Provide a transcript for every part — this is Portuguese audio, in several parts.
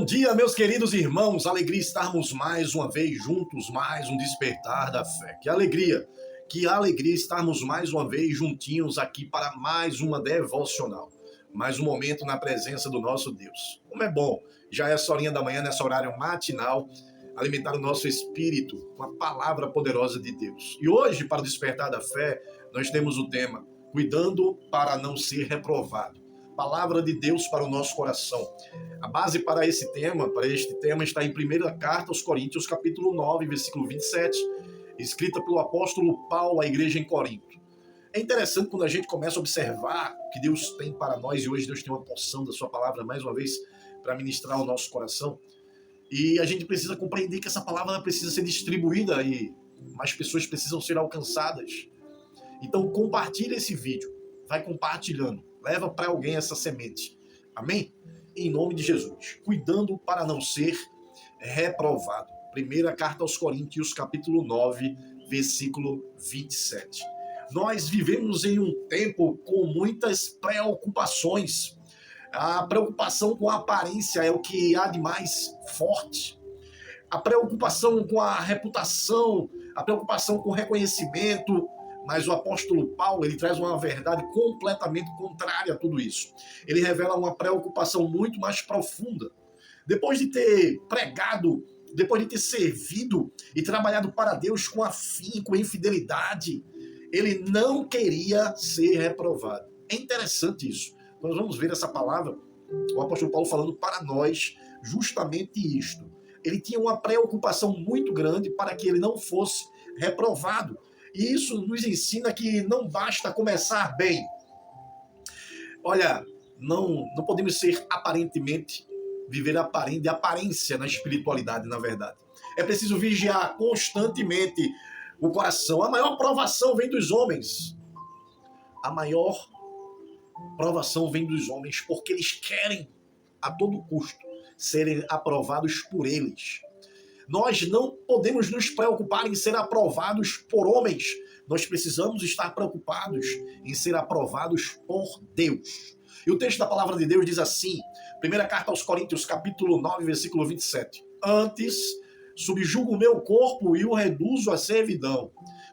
dia, meus queridos irmãos. Alegria estarmos mais uma vez juntos, mais um despertar da fé. Que alegria estarmos mais uma vez juntinhos aqui para mais uma devocional. Mais um momento na presença do nosso Deus. Como é bom, já é essa horinha da manhã, nessa horário matinal, alimentar o nosso espírito com a palavra poderosa de Deus. E hoje, para o despertar da fé, nós temos o tema Cuidando para não ser reprovado. Palavra de Deus para o nosso coração. A base para este tema está em 1ª Carta aos Coríntios, capítulo 9, versículo 27, escrita pelo apóstolo Paulo à igreja em Corinto. É interessante quando a gente começa a observar o que Deus tem para nós, e hoje Deus tem uma porção da sua palavra, mais uma vez, para ministrar ao nosso coração. E a gente precisa compreender que essa palavra precisa ser distribuída e mais pessoas precisam ser alcançadas. Então compartilha esse vídeo, vai compartilhando, leva para alguém essa semente. Amém? Em nome de Jesus. Cuidando para não ser reprovado. 1ª Carta aos Coríntios, capítulo 9, versículo 27. Nós vivemos em um tempo com muitas preocupações. A preocupação com a aparência é o que há de mais forte. A preocupação com a reputação, a preocupação com o reconhecimento. Mas o apóstolo Paulo, ele traz uma verdade completamente contrária a tudo isso. Ele revela uma preocupação muito mais profunda. Depois de ter pregado, depois de ter servido e trabalhado para Deus com afinco e fidelidade, ele não queria ser reprovado. É interessante isso. Nós vamos ver essa palavra, o apóstolo Paulo falando para nós justamente isto. Ele tinha uma preocupação muito grande para que ele não fosse reprovado. E isso nos ensina que não basta começar bem. Olha, não podemos ser viver de aparência na espiritualidade, na verdade. É preciso vigiar constantemente o coração. A maior provação vem dos homens. A maior provação vem dos homens porque eles querem, a todo custo, serem aprovados por eles. Nós não podemos nos preocupar em ser aprovados por homens. Nós precisamos estar preocupados em ser aprovados por Deus. E o texto da palavra de Deus diz assim, 1ª Carta aos Coríntios, capítulo 9, versículo 27. Antes, subjugo o meu corpo e o reduzo à servidão,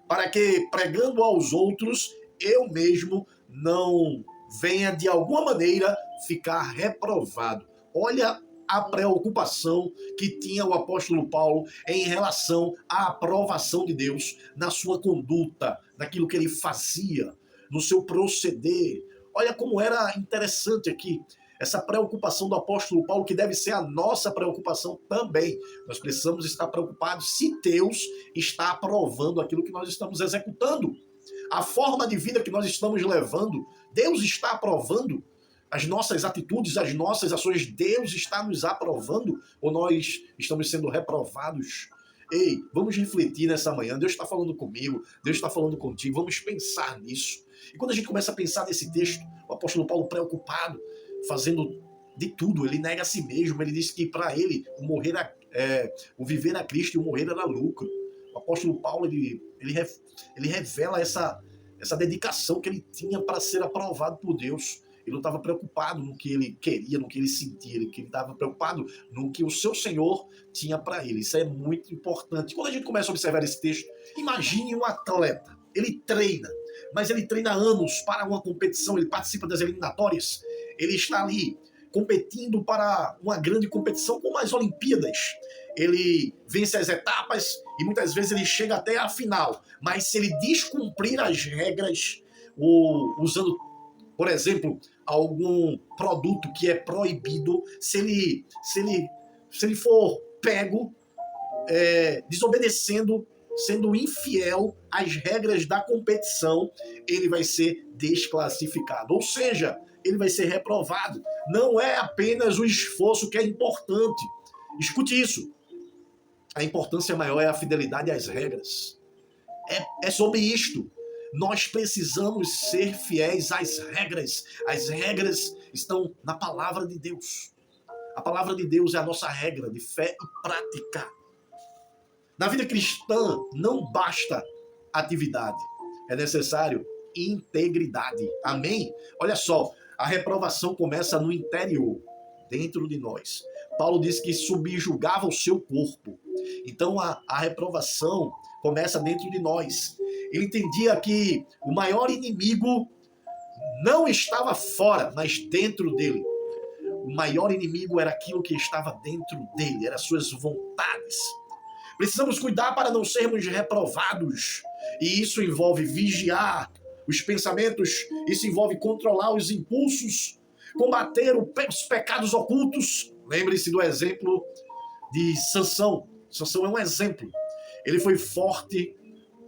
para que, pregando aos outros, eu mesmo não venha de alguma maneira ficar reprovado. Olha a preocupação que tinha o apóstolo Paulo em relação à aprovação de Deus na sua conduta, naquilo que ele fazia, no seu proceder. Olha como era interessante aqui essa preocupação do apóstolo Paulo, que deve ser a nossa preocupação também. Nós precisamos estar preocupados se Deus está aprovando aquilo que nós estamos executando. A forma de vida que nós estamos levando, Deus está aprovando as nossas atitudes, as nossas ações. Deus está nos aprovando ou nós estamos sendo reprovados? Ei, vamos refletir nessa manhã. Deus está falando comigo, Deus está falando contigo, vamos pensar nisso. E quando a gente começa a pensar nesse texto, o apóstolo Paulo preocupado, fazendo de tudo, ele nega a si mesmo, ele diz que para ele o viver a Cristo e o morrer era lucro. O apóstolo Paulo, ele revela essa dedicação que ele tinha para ser aprovado por Deus. Ele não estava preocupado no que ele queria, no que ele sentia, ele estava preocupado no que o seu Senhor tinha para ele. Isso é muito importante. Quando a gente começa a observar esse texto, imagine um atleta. Ele treina, mas ele treina anos para uma competição, ele participa das eliminatórias, ele está ali competindo para uma grande competição como as Olimpíadas. Ele vence as etapas e muitas vezes ele chega até a final, mas se ele descumprir as regras, usando, por exemplo, algum produto que é proibido, se ele for pego desobedecendo, sendo infiel às regras da competição, ele vai ser desclassificado. Ou seja, ele vai ser reprovado. Não é apenas o esforço que é importante. Escute isso. A importância maior é a fidelidade às regras. É sobre isto. Nós precisamos ser fiéis às regras. As regras estão na palavra de Deus. A palavra de Deus é a nossa regra de fé e prática. Na vida cristã não basta atividade. É necessário integridade. Amém? Olha só, a reprovação começa no interior, dentro de nós. Paulo disse que subjugava o seu corpo. Então a reprovação começa dentro de nós. Ele entendia que o maior inimigo não estava fora, mas dentro dele. O maior inimigo era aquilo que estava dentro dele, eram as suas vontades. Precisamos cuidar para não sermos reprovados. E isso envolve vigiar os pensamentos, isso envolve controlar os impulsos, combater os pecados ocultos. Lembre-se do exemplo de Sansão. Sansão é um exemplo. Ele foi forte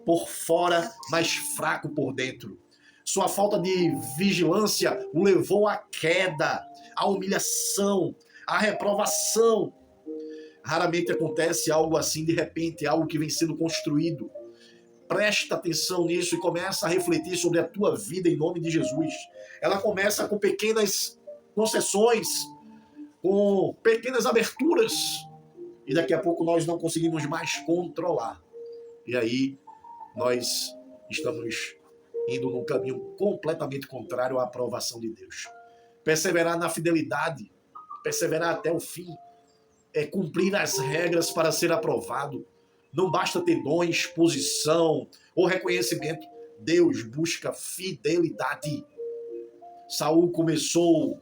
por fora, mas fraco por dentro. Sua falta de vigilância o levou à queda, à humilhação, à reprovação. Raramente acontece algo assim de repente, algo que vem sendo construído. Presta atenção nisso e começa a refletir sobre a tua vida em nome de Jesus. Ela começa com pequenas concessões, com pequenas aberturas, e daqui a pouco nós não conseguimos mais controlar. E aí nós estamos indo num caminho completamente contrário à aprovação de Deus. Perseverar na fidelidade, perseverar até o fim, é cumprir as regras para ser aprovado. Não basta ter dons, posição ou reconhecimento. Deus busca fidelidade. Saul começou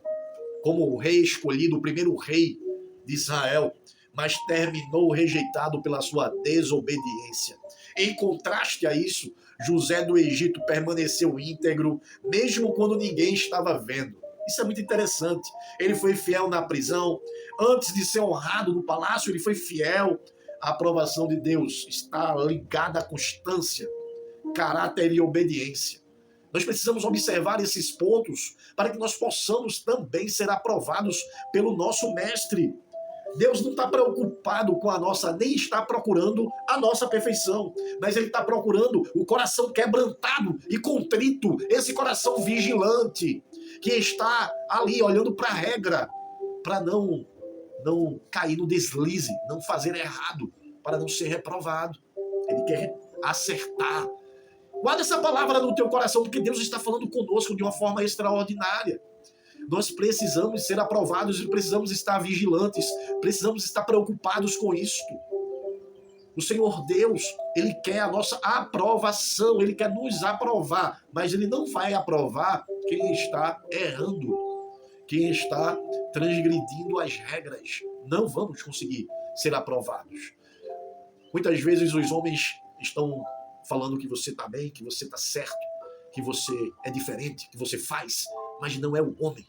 como o rei escolhido, o primeiro rei de Israel, mas terminou rejeitado pela sua desobediência. Em contraste a isso, José do Egito permaneceu íntegro, mesmo quando ninguém estava vendo. Isso é muito interessante. Ele foi fiel na prisão. Antes de ser honrado no palácio, ele foi fiel. A aprovação de Deus está ligada à constância, caráter e obediência. Nós precisamos observar esses pontos para que nós possamos também ser aprovados pelo nosso mestre. Deus não está preocupado com a nossa, nem está procurando a nossa perfeição, mas Ele está procurando o coração quebrantado e contrito, esse coração vigilante, que está ali olhando para a regra, para não cair no deslize, não fazer errado, para não ser reprovado. Ele quer acertar. Guarda essa palavra no teu coração, porque Deus está falando conosco de uma forma extraordinária. Nós precisamos ser aprovados e precisamos estar vigilantes, precisamos estar preocupados com isto. O Senhor Deus, Ele quer a nossa aprovação, Ele quer nos aprovar, mas Ele não vai aprovar quem está errando, quem está transgredindo as regras. Não vamos conseguir ser aprovados. Muitas vezes os homens estão falando que você está bem, que você está certo, que você é diferente, que você faz, mas não é o homem.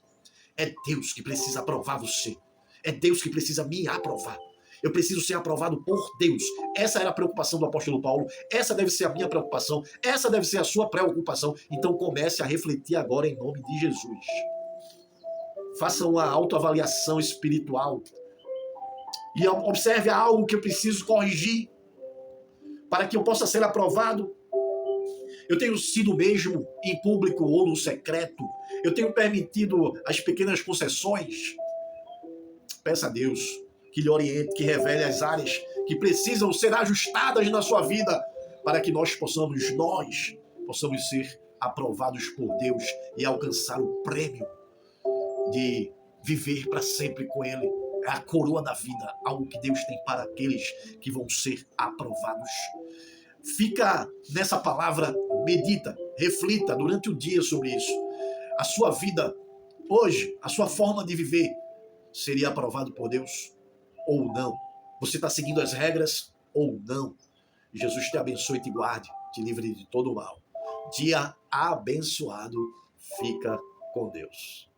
É Deus que precisa aprovar você. É Deus que precisa me aprovar. Eu preciso ser aprovado por Deus. Essa era a preocupação do apóstolo Paulo. Essa deve ser a minha preocupação. Essa deve ser a sua preocupação. Então comece a refletir agora em nome de Jesus. Faça uma autoavaliação espiritual. E observe algo que eu preciso corrigir para que eu possa ser aprovado. Eu tenho sido mesmo em público ou no secreto. Eu tenho permitido as pequenas concessões. Peça a Deus que lhe oriente, que revele as áreas que precisam ser ajustadas na sua vida para que nós possamos ser aprovados por Deus e alcançar o prêmio de viver para sempre com Ele. É a coroa da vida, algo que Deus tem para aqueles que vão ser aprovados. Fica nessa palavra, medita, reflita durante o dia sobre isso. A sua vida hoje, a sua forma de viver, seria aprovado por Deus ou não? Você está seguindo as regras ou não? Jesus te abençoe e te guarde, te livre de todo o mal. Dia abençoado, fica com Deus.